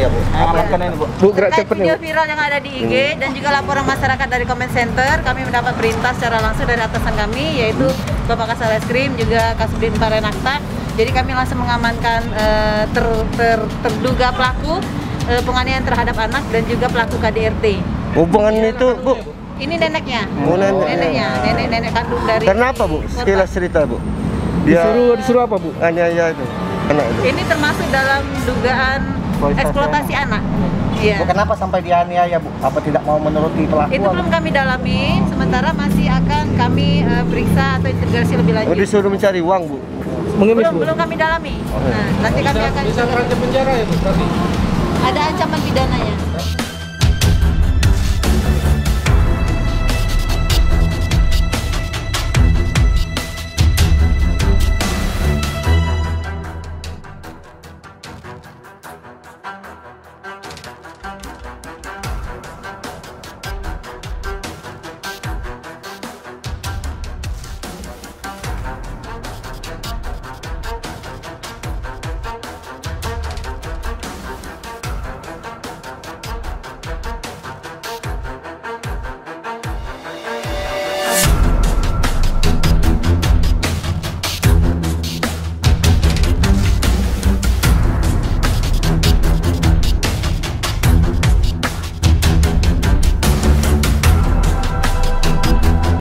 Iya Bu. Amankan ini Bu. Bu, gerak Terkait cepet video nih, Bu. viral yang ada di IG dan juga laporan masyarakat dari comment center, kami mendapat perintah secara langsung dari atasan kami, yaitu Bapak Kasal Reskrim, juga Kasubdit Parenakta. Jadi kami langsung mengamankan terduga pelaku penganiayaan terhadap anak dan juga pelaku KDRT. Hubungan itu Bu, Ini neneknya, Oh, neneknya. nenek kandung dari. karena apa Bu? Sekilas cerita Bu. Dia Disuruh apa, Bu? aniaya itu, anak itu. Ini termasuk dalam dugaan eksploitasi anak. Iya. Bu, kenapa sampai dianiaya Bu? Apa tidak mau menuruti pelaku? Itu belum kami dalami, sementara masih akan kami periksa atau integrasi lebih Oh, lanjut. disuruh mencari uang Bu. Mengemis, Bu. Belum kami dalami. Nah, nanti kami akan bisa terancam penjara ya Bu berarti? ada ancaman pidananya.